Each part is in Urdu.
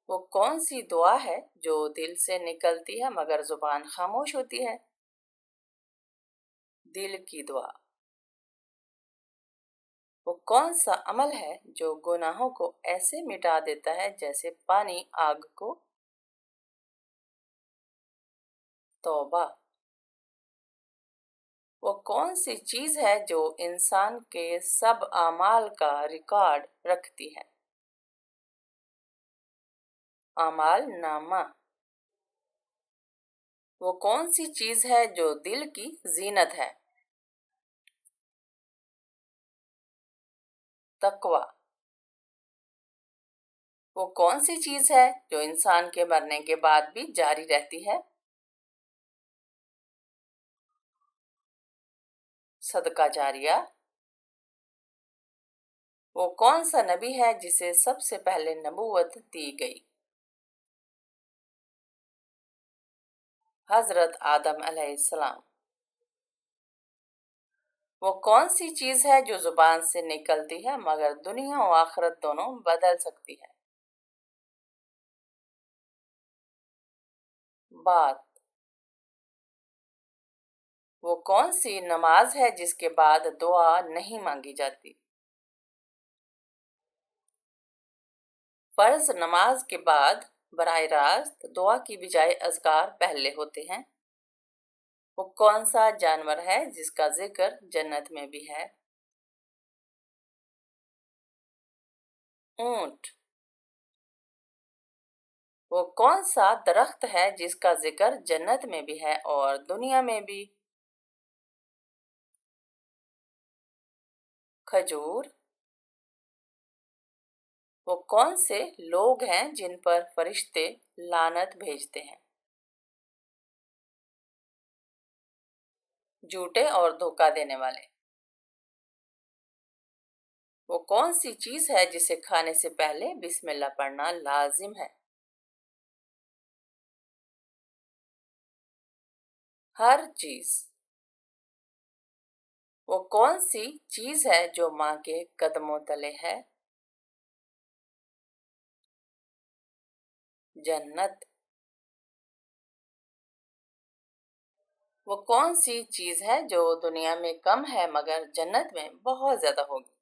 وہ کون سی دعا ہے جو دل سے نکلتی ہے مگر زبان خاموش ہوتی ہے؟ دل کی دعا۔ وہ کون سا عمل ہے جو گناہوں کو ایسے مٹا دیتا ہے جیسے پانی آگ کو؟ توبہ۔ وہ کون سی چیز ہے جو انسان کے سب اعمال کا ریکارڈ رکھتی ہے؟ اعمال نامہ۔ وہ کون سی چیز ہے جو دل کی زینت ہے؟ تقوی۔ وہ کون سی چیز ہے جو انسان کے مرنے کے بعد بھی جاری رہتی ہے؟ صدقہ جاریہ۔ وہ کون سا نبی ہے جسے سب سے پہلے نبوت دی گئی؟ حضرت آدم علیہ السلام۔ وہ کون سی چیز ہے جو زبان سے نکلتی ہے مگر دنیا و آخرت دونوں بدل سکتی ہے؟ بات۔ وہ کون سی نماز ہے جس کے بعد دعا نہیں مانگی جاتی؟ فرض نماز کے بعد براہ راست دعا کی بجائے اذکار پہلے ہوتے ہیں۔ وہ کون سا جانور ہے جس کا ذکر جنت میں بھی ہے؟ اونٹ۔ وہ کون سا درخت ہے جس کا ذکر جنت میں بھی ہے اور دنیا میں بھی؟ کھجور۔ وہ کون سے لوگ ہیں جن پر فرشتے لعنت بھیجتے ہیں؟ جھوٹے اور دھوکہ دینے والے۔ وہ کون سی چیز ہے جسے کھانے سے پہلے بسم اللہ پڑھنا لازم ہے؟ ہر چیز۔ وہ کون سی چیز ہے جو ماں کے قدموں تلے ہے؟ جنت۔ وہ کون سی چیز ہے جو دنیا میں کم ہے مگر جنت میں بہت زیادہ ہوگی؟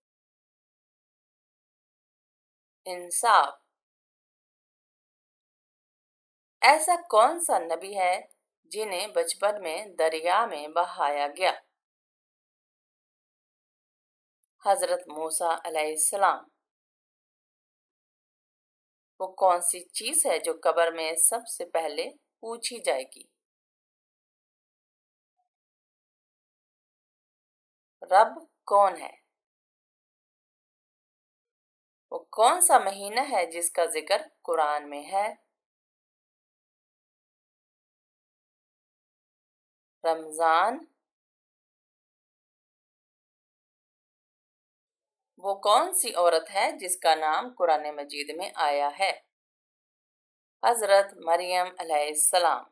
انصاف۔ ایسا کون سا نبی ہے جنہیں بچپن میں دریا میں بہایا گیا؟ حضرت موسیٰ علیہ السلام۔ وہ کون سی چیز ہے جو قبر میں سب سے پہلے پوچھی جائے گی؟ رب کون ہے؟ وہ کون سا مہینہ ہے جس کا ذکر قرآن میں ہے؟ رمضان۔ وہ کون سی عورت ہے جس کا نام قرآن مجید میں آیا ہے؟ حضرت مریم علیہ السلام۔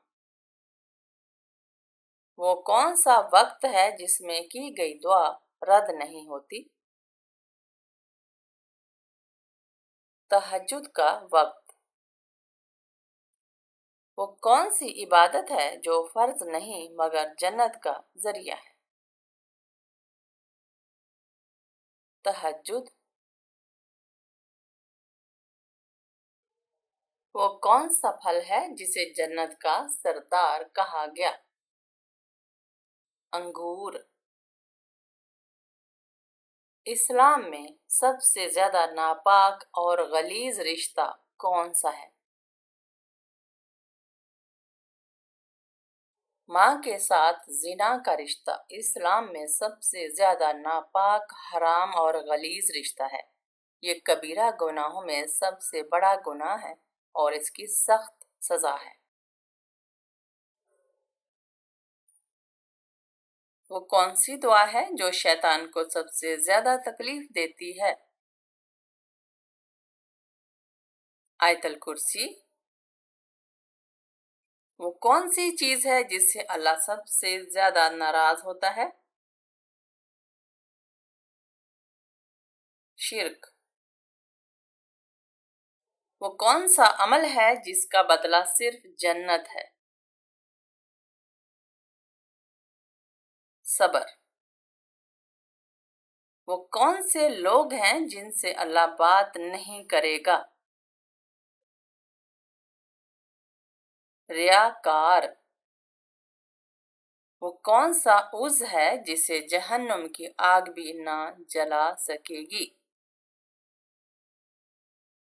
وہ کون سا وقت ہے جس میں کی گئی دعا رد نہیں ہوتی؟ تہجد کا وقت۔ وہ کون سی عبادت ہے جو فرض نہیں مگر جنت کا ذریعہ ہے؟ تہجد۔ وہ کون سا پھل ہے جسے جنت کا سردار کہا گیا؟ انگور۔ اسلام میں سب سے زیادہ ناپاک اور غلیظ رشتہ کون سا ہے؟ ماں کے ساتھ زنا کا رشتہ اسلام میں سب سے زیادہ ناپاک، حرام اور غلیظ رشتہ ہے۔ یہ کبیرہ گناہوں میں سب سے بڑا گناہ ہے اور اس کی سخت سزا ہے۔ وہ کون سی دعا ہے جو شیطان کو سب سے زیادہ تکلیف دیتی ہے؟ آیت الکرسی۔ وہ کون سی چیز ہے جس سے اللہ سب سے زیادہ ناراض ہوتا ہے؟ شرک۔ وہ کون سا عمل ہے جس کا بدلہ صرف جنت ہے؟ صبر۔ وہ کون سے لوگ ہیں جن سے اللہ بات نہیں کرے گا؟ ریاکار۔ وہ کون سا عضو ہے جسے جہنم کی آگ بھی نہ جلا سکے گی؟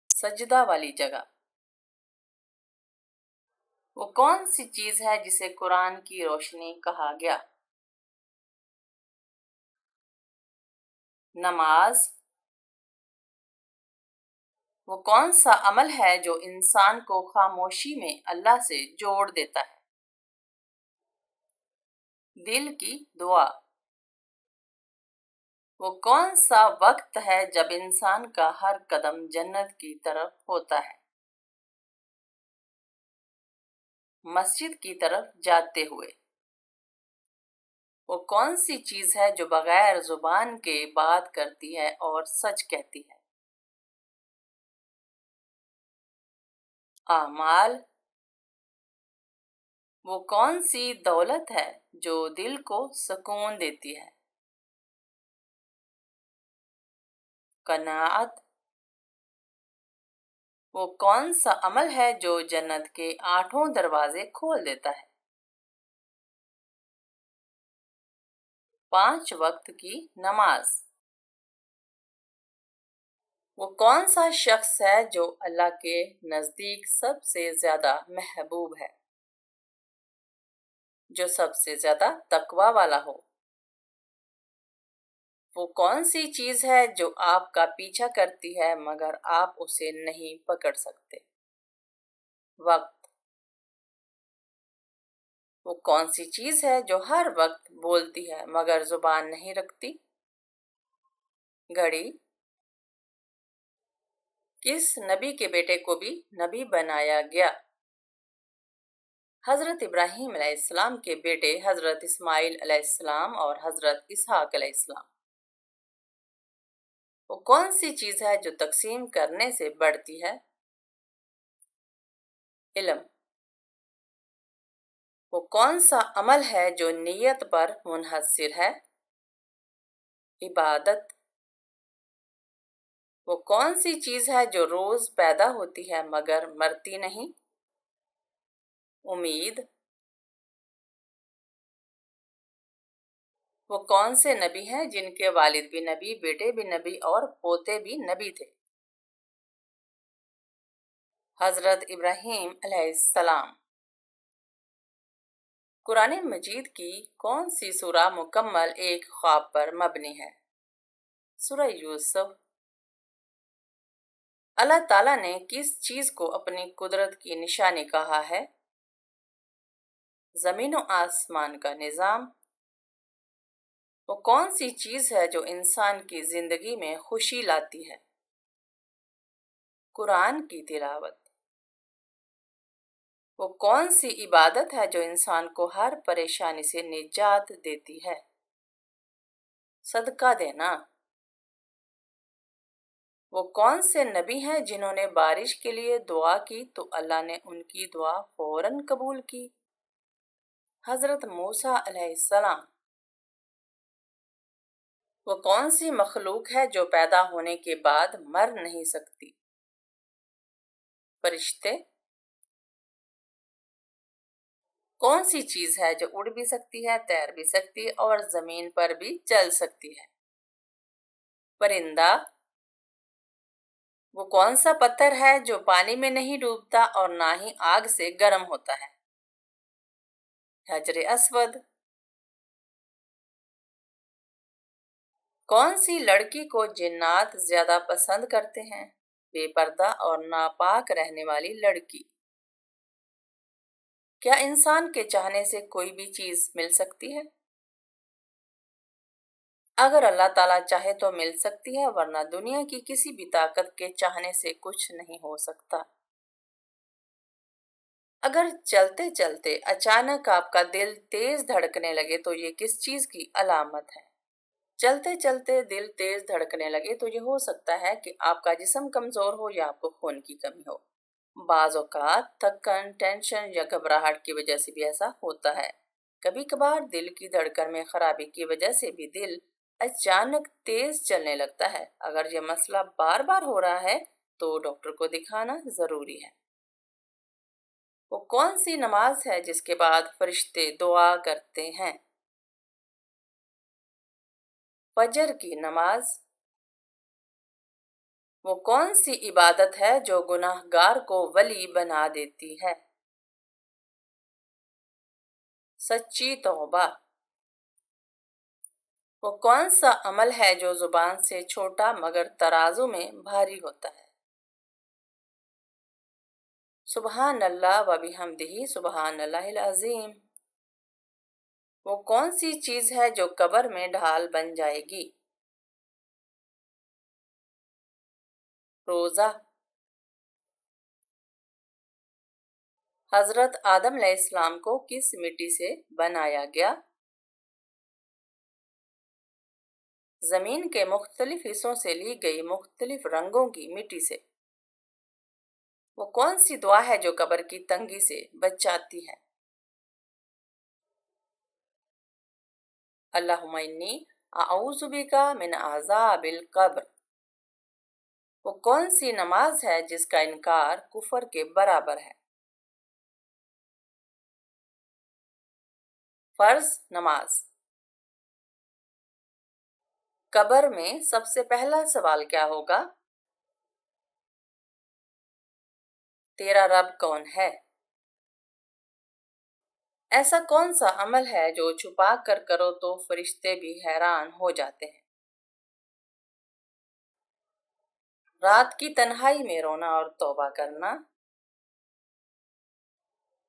سجدہ والی جگہ۔ وہ کون سی چیز ہے جسے قرآن کی روشنی کہا گیا؟ نماز۔ وہ کون سا عمل ہے جو انسان کو خاموشی میں اللہ سے جوڑ دیتا ہے؟ دل کی دعا۔ وہ کون سا وقت ہے جب انسان کا ہر قدم جنت کی طرف ہوتا ہے؟ مسجد کی طرف جاتے ہوئے۔ وہ کون سی چیز ہے جو بغیر زبان کے بات کرتی ہے اور سچ کہتی ہے؟ اعمال۔ وہ کون سی دولت ہے جو دل کو سکون دیتی ہے؟ قناعت۔ وہ کون سا عمل ہے جو جنت کے 8 دروازے کھول دیتا ہے؟ 5 وقت کی نماز۔ وہ کون سا شخص ہے جو اللہ کے نزدیک سب سے زیادہ محبوب ہے؟ جو سب سے زیادہ تقوی والا ہو۔ وہ کون سی چیز ہے جو آپ کا پیچھا کرتی ہے مگر آپ اسے نہیں پکڑ سکتے؟ وقت۔ وہ کون سی چیز ہے جو ہر وقت بولتی ہے مگر زبان نہیں رکھتی؟ گھڑی۔ کس نبی کے بیٹے کو بھی نبی بنایا گیا؟ حضرت ابراہیم علیہ السلام کے بیٹے حضرت اسماعیل علیہ السلام اور حضرت اسحاق علیہ السلام۔ وہ کون سی چیز ہے جو تقسیم کرنے سے بڑھتی ہے؟ علم۔ وہ کون سا عمل ہے جو نیت پر منحصر ہے؟ عبادت۔ وہ کون سی چیز ہے جو روز پیدا ہوتی ہے مگر مرتی نہیں؟ امید۔ وہ کون سے نبی ہیں جن کے والد بھی نبی، بیٹے بھی نبی اور پوتے بھی نبی تھے؟ حضرت ابراہیم علیہ السلام۔ قرآن مجید کی کون سی سورہ مکمل ایک خواب پر مبنی ہے؟ سورہ یوسف۔ اللہ تعالیٰ نے کس چیز کو اپنی قدرت کی نشانی کہا ہے؟ زمین و آسمان کا نظام۔ وہ کون سی چیز ہے جو انسان کی زندگی میں خوشی لاتی ہے؟ قرآن کی تلاوت۔ وہ کون سی عبادت ہے جو انسان کو ہر پریشانی سے نجات دیتی ہے؟ صدقہ دینا۔ وہ کون سے نبی ہیں جنہوں نے بارش کے لیے دعا کی تو اللہ نے ان کی دعا فوراً قبول کی؟ حضرت موسیٰ علیہ السلام۔ وہ کون سی مخلوق ہے جو پیدا ہونے کے بعد مر نہیں سکتی؟ فرشتے۔ کون سی چیز ہے جو اڑ بھی سکتی ہے، تیر بھی سکتی ہے اور زمین پر بھی چل سکتی ہے؟ پرندہ۔ وہ کون سا پتھر ہے جو پانی میں نہیں ڈوبتا اور نہ ہی آگ سے گرم ہوتا ہے؟ حجر اسود۔ کون سی لڑکی کو جنات زیادہ پسند کرتے ہیں؟ بے پردہ اور ناپاک رہنے والی لڑکی۔ کیا انسان کے چاہنے سے کوئی بھی چیز مل سکتی ہے؟ اگر اللہ تعالیٰ چاہے تو مل سکتی ہے ورنہ دنیا کی کسی بھی طاقت کے چاہنے سے کچھ نہیں ہو سکتا۔ اگر چلتے چلتے اچانک آپ کا دل تیز دھڑکنے لگے تو یہ کس چیز کی علامت ہے؟ چلتے چلتے دل تیز دھڑکنے لگے تو یہ ہو سکتا ہے کہ آپ کا جسم کمزور ہو یا آپ کو خون کی کمی ہو۔ بعض اوقات تھکن، ٹینشن یا گھبراہٹ کی وجہ سے بھی ایسا ہوتا ہے۔ کبھی کبھار دل کی دھڑکن میں خرابی کی وجہ سے بھی دل اچانک تیز چلنے لگتا ہے۔ اگر یہ مسئلہ بار بار ہو رہا ہے تو ڈاکٹر کو دکھانا ضروری ہے۔ وہ کون سی نماز ہے جس کے بعد فرشتے دعا کرتے ہیں؟ فجر کی نماز۔ وہ کون سی عبادت ہے جو گناہ گار کو ولی بنا دیتی ہے؟ سچی توبہ۔ وہ کون سا عمل ہے جو زبان سے چھوٹا مگر ترازو میں بھاری ہوتا ہے؟ سبحان اللہ و بحمدہ سبحان اللہ العظیم۔ وہ کون سی چیز ہے جو قبر میں ڈھال بن جائے گی؟ روزہ۔ حضرت آدم علیہ السلام کو کس مٹی سے بنایا گیا؟ زمین کے مختلف حصوں سے لی گئی مختلف رنگوں کی مٹی سے۔ وہ کون سی دعا ہے جو قبر کی تنگی سے بچاتی ہے؟ اللہم انی اعوذ بک من عذاب القبر۔ وہ کون سی نماز ہے جس کا انکار کفر کے برابر ہے؟ فرض نماز۔ قبر میں سب سے پہلا سوال کیا ہوگا؟ تیرا رب کون ہے؟ ایسا کون سا عمل ہے جو چھپا کر کرو تو فرشتے بھی حیران ہو جاتے ہیں؟ رات کی تنہائی میں رونا اور توبہ کرنا۔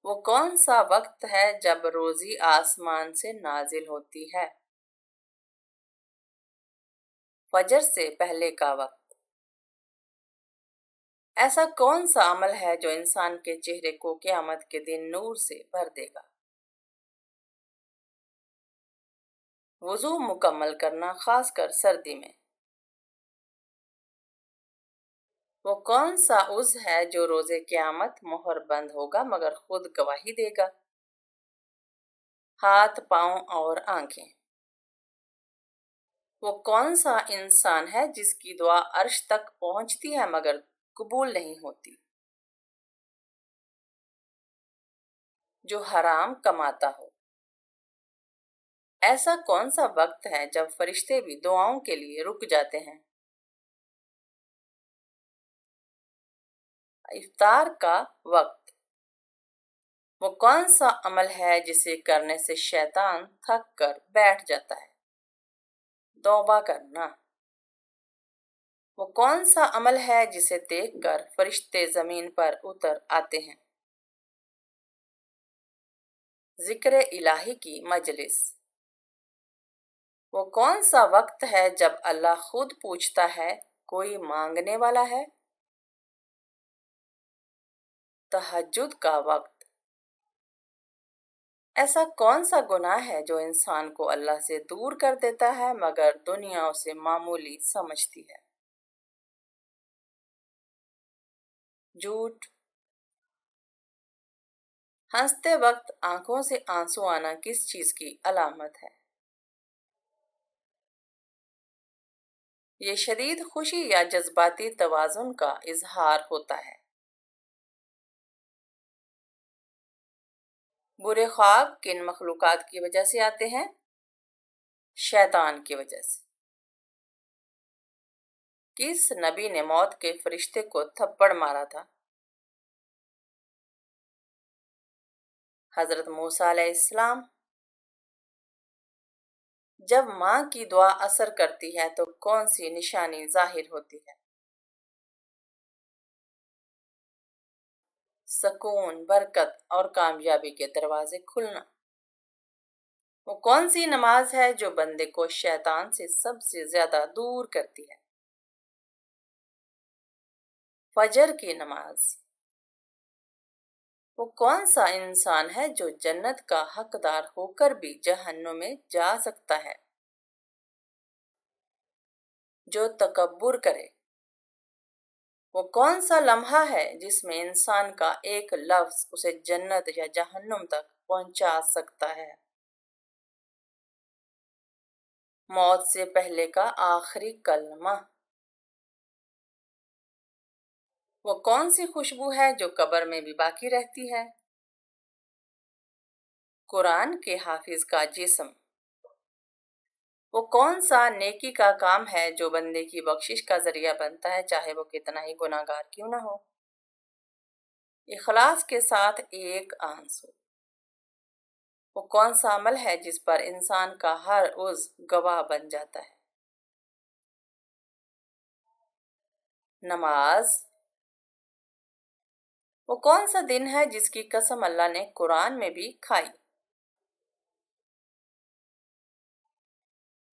وہ کون سا وقت ہے جب روزی آسمان سے نازل ہوتی ہے؟ فجر سے پہلے کا وقت۔ ایسا کون سا عمل ہے جو انسان کے چہرے کو قیامت کے دن نور سے بھر دے گا؟ وضو مکمل کرنا، خاص کر سردی میں۔ وہ کون سا عضو ہے جو روز قیامت مہر بند ہوگا مگر خود گواہی دے گا؟ ہاتھ، پاؤں اور آنکھیں۔ وہ کون سا انسان ہے جس کی دعا عرش تک پہنچتی ہے مگر قبول نہیں ہوتی؟ جو حرام کماتا ہو۔ ایسا کون سا وقت ہے جب فرشتے بھی دعاؤں کے لیے رک جاتے ہیں؟ افطار کا وقت۔ وہ کون سا عمل ہے جسے کرنے سے شیطان تھک کر بیٹھ جاتا ہے؟ توبہ کرنا۔ وہ کون سا عمل ہے جسے دیکھ کر فرشتے زمین پر اتر آتے ہیں؟ ذکر الہی کی مجلس۔ وہ کون سا وقت ہے جب اللہ خود پوچھتا ہے کوئی مانگنے والا ہے؟ تہجد کا وقت۔ ایسا کون سا گناہ ہے جو انسان کو اللہ سے دور کر دیتا ہے مگر دنیا اسے معمولی سمجھتی ہے؟ جھوٹ۔ ہنستے وقت آنکھوں سے آنسو آنا کس چیز کی علامت ہے؟ یہ شدید خوشی یا جذباتی توازن کا اظہار ہوتا ہے۔ برے خواب کن مخلوقات کی وجہ سے آتے ہیں؟ شیطان کی وجہ سے۔ کس نبی نے موت کے فرشتے کو تھپڑ مارا تھا؟ حضرت موسیٰ علیہ السلام۔ جب ماں کی دعا اثر کرتی ہے تو کون سی نشانی ظاہر ہوتی ہے؟ سکون، برکت اور کامیابی کے دروازے کھلنا۔ وہ کون سی نماز ہے جو بندے کو شیطان سے سب سے زیادہ دور کرتی ہے؟ فجر کی نماز۔ وہ کون سا انسان ہے جو جنت کا حقدار ہو کر بھی جہنم میں جا سکتا ہے؟ جو تکبر کرے۔ وہ کون سا لمحہ ہے جس میں انسان کا ایک لفظ اسے جنت یا جہنم تک پہنچا سکتا ہے؟ موت سے پہلے کا آخری کلمہ۔ وہ کون سی خوشبو ہے جو قبر میں بھی باقی رہتی ہے؟ قرآن کے حافظ کا جسم۔ وہ کون سا نیکی کا کام ہے جو بندے کی بخشش کا ذریعہ بنتا ہے چاہے وہ کتنا ہی گناہ گار کیوں نہ ہو؟ اخلاص کے ساتھ ایک آنسو۔ وہ کون سا عمل ہے جس پر انسان کا ہر عضو گواہ بن جاتا ہے؟ نماز۔ وہ کون سا دن ہے جس کی قسم اللہ نے قرآن میں بھی کھائی؟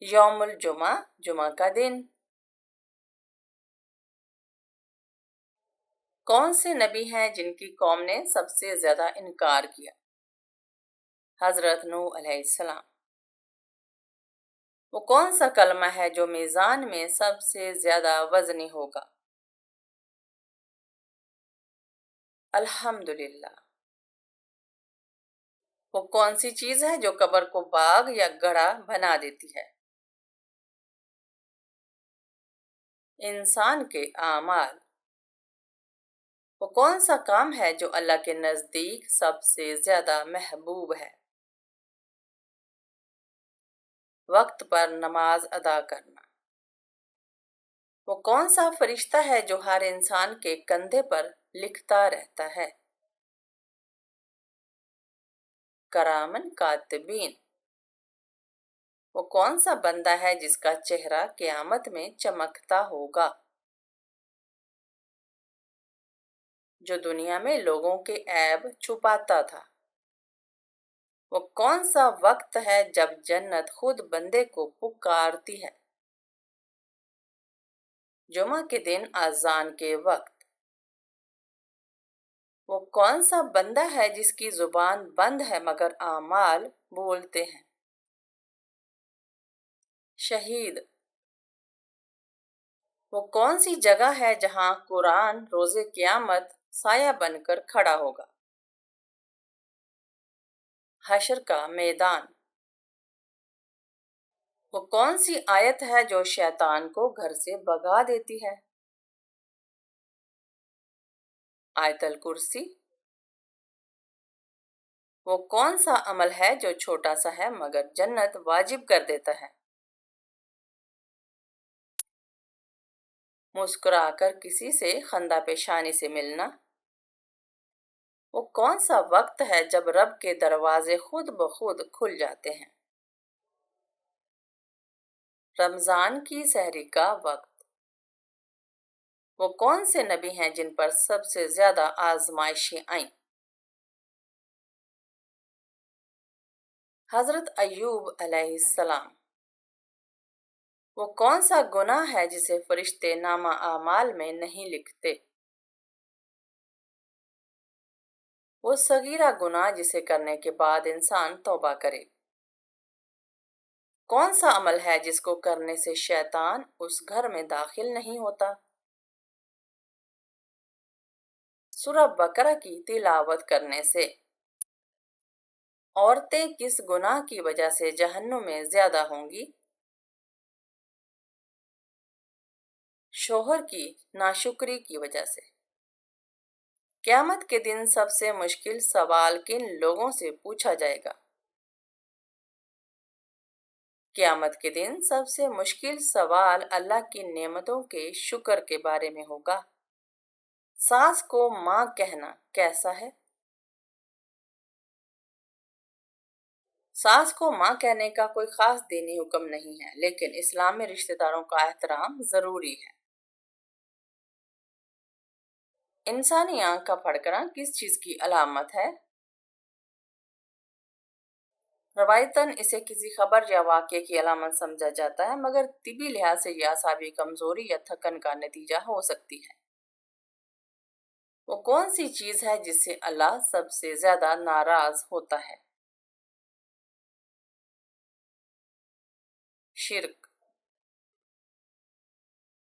یوم الجمعہ، جمعہ کا دن۔ کون سے نبی ہیں جن کی قوم نے سب سے زیادہ انکار کیا؟ حضرت نوح علیہ السلام۔ وہ کون سا کلمہ ہے جو میزان میں سب سے زیادہ وزنی ہوگا؟ الحمدللہ۔ وہ کون سی چیز ہے جو قبر کو باغ یا گڑھا بنا دیتی ہے؟ انسان کے اعمال۔ وہ کون سا کام ہے جو اللہ کے نزدیک سب سے زیادہ محبوب ہے؟ وقت پر نماز ادا کرنا۔ وہ کون سا فرشتہ ہے جو ہر انسان کے کندھے پر لکھتا رہتا ہے؟ کرامن کاتبین۔ وہ کون سا بندہ ہے جس کا چہرہ قیامت میں چمکتا ہوگا؟ جو دنیا میں لوگوں کے عیب چھپاتا تھا۔ وہ کون سا وقت ہے جب جنت خود بندے کو پکارتی ہے؟ جمعہ کے دن اذان کے وقت۔ وہ کون سا بندہ ہے جس کی زبان بند ہے مگر اعمال بولتے ہیں؟ شہید۔ وہ کون سی جگہ ہے جہاں قرآن روز قیامت سایہ بن کر کھڑا ہوگا؟ حشر کا میدان۔ وہ کون سی آیت ہے جو شیطان کو گھر سے بھگا دیتی ہے؟ آیت الکرسی۔ وہ کون سا عمل ہے جو چھوٹا سا ہے مگر جنت واجب کر دیتا ہے؟ مسکرا کر کسی سے خندہ پیشانی سے ملنا۔ وہ کون سا وقت ہے جب رب کے دروازے خود بخود کھل جاتے ہیں؟ رمضان کی سحری کا وقت۔ وہ کون سے نبی ہیں جن پر سب سے زیادہ آزمائشیں آئیں؟ حضرت ایوب علیہ السلام۔ وہ کون سا گناہ ہے جسے فرشتے نامہ اعمال میں نہیں لکھتے؟ وہ صغیرہ گناہ جسے کرنے کے بعد انسان توبہ کرے۔ کون سا عمل ہے جس کو کرنے سے شیطان اس گھر میں داخل نہیں ہوتا؟ سورہ بقرہ کی تلاوت کرنے سے۔ عورتیں کس گناہ کی وجہ سے جہنم میں زیادہ ہوں گی؟ شوہر کی ناشکری کی وجہ سے۔ قیامت کے دن سب سے مشکل سوال کن لوگوں سے پوچھا جائے گا؟ قیامت کے دن سب سے مشکل سوال اللہ کی نعمتوں کے شکر کے بارے میں ہوگا۔ ساس کو ماں کہنا کیسا ہے؟ ساس کو ماں کہنے کا کوئی خاص دینی حکم نہیں ہے لیکن اسلام میں رشتہ داروں کا احترام ضروری ہے۔ انسانی آنکھ کا پھڑکنا کس چیز کی علامت ہے؟ روایتاً اسے کسی خبر یا واقعے کی علامت سمجھا جاتا ہے مگر طبی لحاظ سے یہ اعصابی کمزوری یا تھکن کا نتیجہ ہو سکتی ہے۔ وہ کون سی چیز ہے جس سے اللہ سب سے زیادہ ناراض ہوتا ہے؟ شرک۔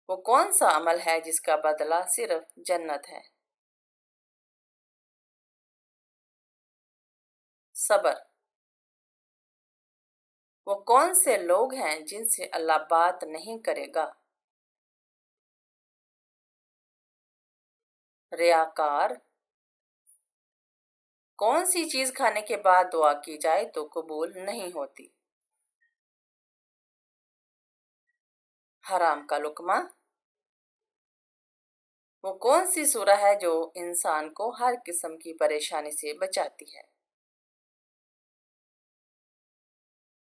وہ کون سا عمل ہے جس کا بدلہ صرف جنت ہے؟ صبر۔ وہ کون سے لوگ ہیں جن سے اللہ بات نہیں کرے گا؟ ریاکار۔ کون سی چیز کھانے کے بعد دعا کی جائے تو قبول نہیں ہوتی؟ حرام کا لقمہ۔ وہ کون سی سورہ ہے جو انسان کو ہر قسم کی پریشانی سے بچاتی ہے؟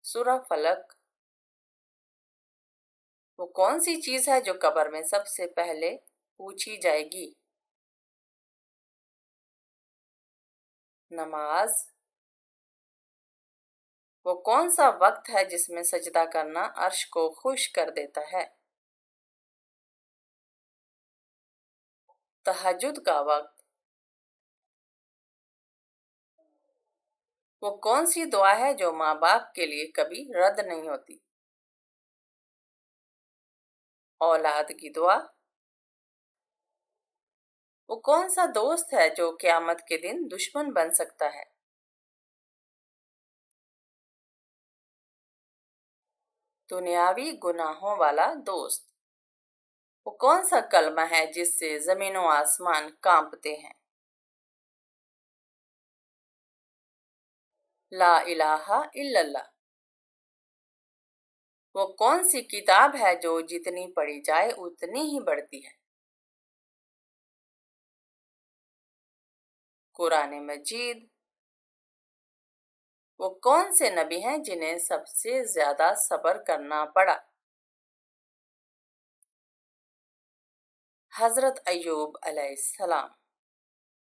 سورہ فلق۔ وہ کون سی چیز ہے جو قبر میں سب سے پہلے پوچھی جائے گی؟ نماز۔ وہ کون سا وقت ہے جس میں سجدہ کرنا عرش کو خوش کر دیتا ہے؟ تہجد کا وقت۔ وہ کون سی دعا ہے جو ماں باپ کے لیے کبھی رد نہیں ہوتی؟ اولاد کی دعا۔ وہ کون سا دوست ہے جو قیامت کے دن دشمن بن سکتا ہے؟ دنیاوی گناہوں والا دوست۔ وہ کون سا کلمہ ہے جس سے زمین و آسمان کانپتے ہیں؟ لا الہ الا اللہ۔ وہ کون سی کتاب ہے جو جتنی پڑھی جائے اتنی ہی بڑھتی ہے؟ قرآن مجید۔ وہ کون سے نبی ہیں جنہیں سب سے زیادہ صبر کرنا پڑا؟ حضرت ایوب علیہ السلام۔